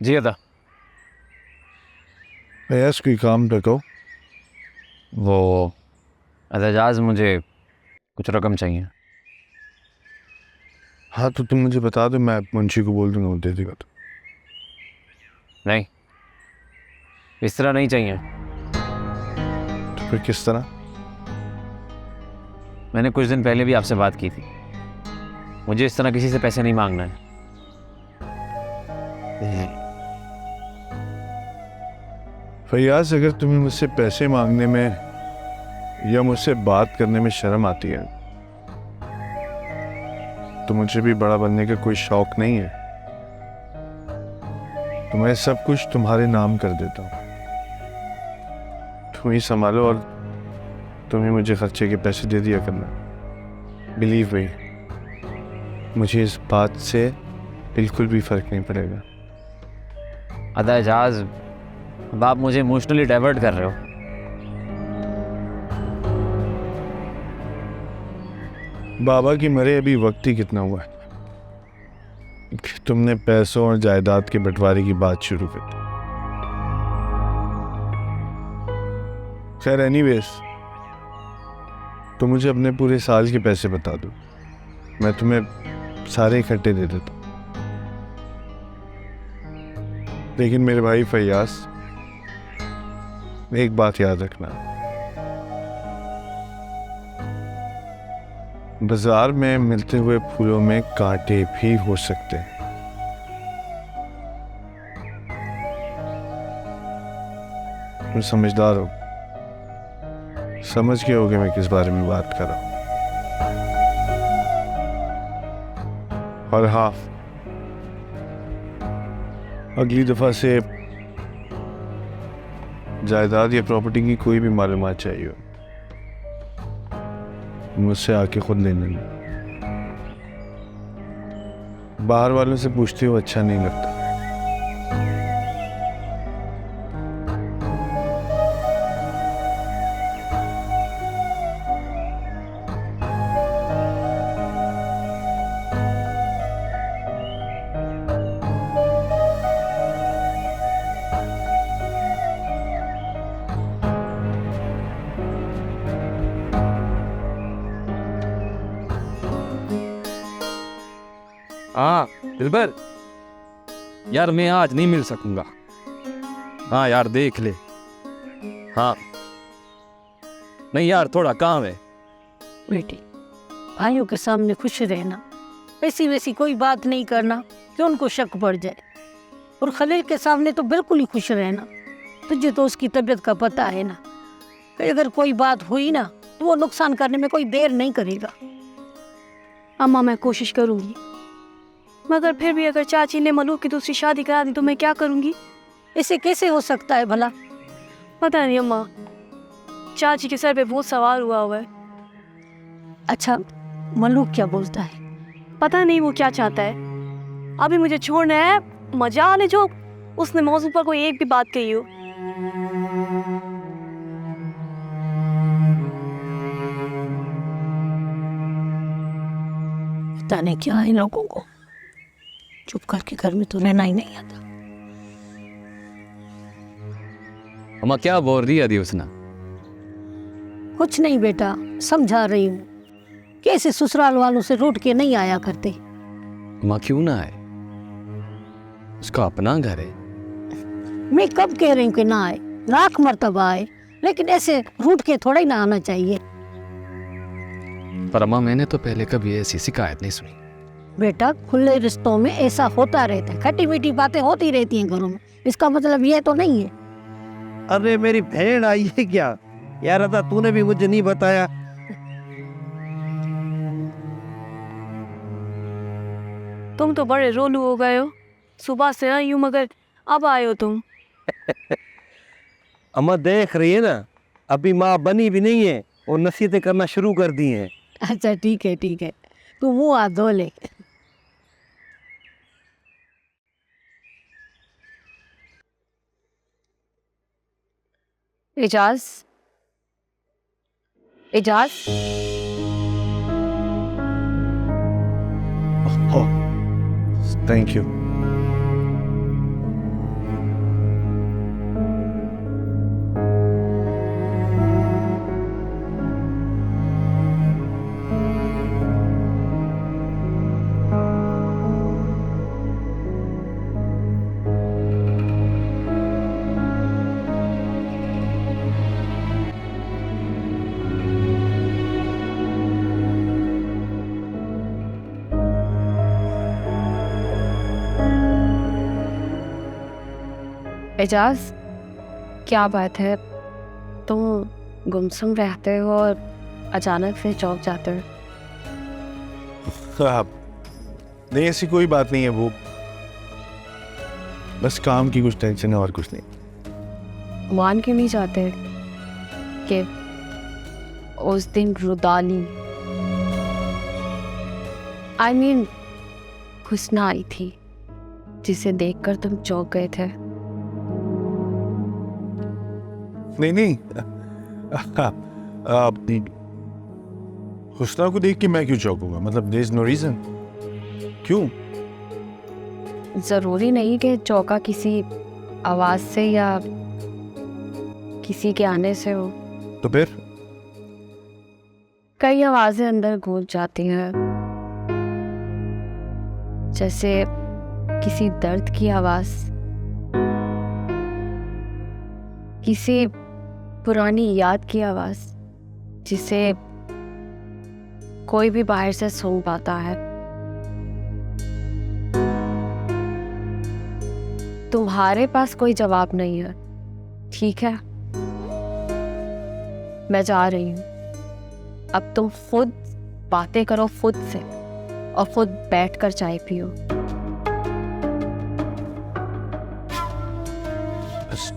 जी अदा। यस, कोई काम रखो। वो एजाज, मुझे कुछ रकम चाहिए। हाँ तो तुम मुझे बता दो, मैं मुंशी को बोल दूंगा, वो दे देगा। तो नहीं, इस तरह नहीं चाहिए। फिर किस तरह? मैंने कुछ दिन पहले भी आपसे बात की थी। मुझे इस तरह किसी से पैसे नहीं मांगना है। फैयाज, अगर तुम्हें मुझसे पैसे मांगने में या मुझसे बात करने में शर्म आती है तो मुझे भी बड़ा बनने का कोई शौक नहीं है। तो मैं सब कुछ तुम्हारे नाम कर देता हूँ। तुम ही संभालो और तुम ही मुझे खर्चे के पैसे दे दिया करना। बिलीव मी, मुझे इस बात से बिल्कुल भी फर्क नहीं पड़ेगा। अदा एजाज, अब आप मुझे इमोशनली डाइवर्ट कर रहे हो। बाबा की मरे अभी वक्त ही कितना हुआ है कि तुमने पैसों और जायदाद के बंटवारे की बात शुरू कर दी। खैर एनीवेज, तो मुझे अपने पूरे साल के पैसे बता दो, मैं तुम्हें सारे इकट्ठे दे देता हूँ। लेकिन मेरे भाई फैयाज, एक बात याद रखना, बाजार में मिलते हुए फूलों में कांटे भी हो सकते हैं। तुम समझदार हो, समझ के होगे मैं किस बारे में बात कर रहा हूं। और हाँ, अगली दफा से जायदाद या प्रॉपर्टी की कोई भी मालूमात चाहिए हो, मुझसे आके खुद ले लेना। बाहर वालों से पूछते हो अच्छा नहीं लगता। हाँ दिलबर, यार मैं आज नहीं मिल सकूंगा। हाँ यार देख ले। हाँ नहीं यार, थोड़ा काम है। बेटी, भाइयों के सामने खुश रहना, ऐसी वैसी कोई बात नहीं करना कि उनको शक पड़ जाए। और खलील के सामने तो बिल्कुल ही खुश रहना। तुझे तो उसकी तबीयत का पता है ना, कि अगर कोई बात हुई ना तो वो नुकसान करने में कोई देर नहीं करेगा। अम्मा मैं कोशिश करूंगी, मगर फिर भी अगर चाची ने मलूक की दूसरी शादी करा दी तो मैं क्या करूंगी? ऐसे कैसे हो सकता है भला? पता नहीं अम्मा, चाची के सर पे बहुत सवार हुआ है। अच्छा, मलूक क्या बोलता है? पता नहीं वो क्या चाहता है। अभी मुझे छोड़ना है, मजा आने जो उसने मौजू पर कोई एक भी बात कही हो। पता नहीं क्या है लोगों को, चुप करके घर में तो रहना ही नहीं आता। अम्मा क्या बोल रही है उसने? कुछ नहीं बेटा, समझा रही हूँ कि ऐसे ससुराल वालों से रूठ के नहीं आया करते। अम्मा क्यों ना आए, उसका अपना घर है। मैं कब कह रही हूँ कि ना आए, लाख मर्तबा आए, लेकिन ऐसे रूठ के थोड़ा ही ना आना चाहिए। पर अम्मा मैंने तो पहले कभी ऐसी शिकायत नहीं सुनी। बेटा, खुले रिश्तों में ऐसा होता रहता है, खट्टी मीठी बातें होती रहती हैं घरों में, इसका मतलब ये तो नहीं है। अरे मेरी बहन आई है क्या? यार अदा तूने भी मुझे नहीं बताया। तुम तो बड़े रोलू हो गए हो, सुबह से आई हूँ मगर अब आए हो तुम। अम्मा देख रही है ना, अभी माँ बनी भी नहीं है और नसीहतें करना शुरू कर दी हैं। अच्छा ठीक है ठीक है, तू मुँह हाथ धो ले। Ejaz, Ejaz, thank you. एजाज, क्या बात है, तुम गुमसुम रहते हो और अचानक से चौंक जाते हो? आप नहीं, ऐसी कोई बात नहीं है, वो बस काम की कुछ टेंशन है और कुछ नहीं। मान क्यों नहीं चाहते कि उस दिन रुदाली, आई मीन हुस्ना आई थी, जिसे देखकर तुम चौंक गए थे? नहीं नहीं, आप हुस्ना को देख के मैं क्यों चौंकूंगा? मतलब देयर इज नो रीजन। क्यों? जरूरी नहीं कि चौका किसी आवाज से या किसी के आने से हो। तो फिर? कई आवाजें अंदर गूंज जाती हैं, जैसे किसी दर्द की आवाज, किसी पुरानी याद की आवाज, जिसे कोई भी बाहर से सुन पाता है। तुम्हारे पास कोई जवाब नहीं है, ठीक है? मैं जा रही हूं। अब तुम खुद बातें करो खुद से और खुद बैठकर चाय पियो। बस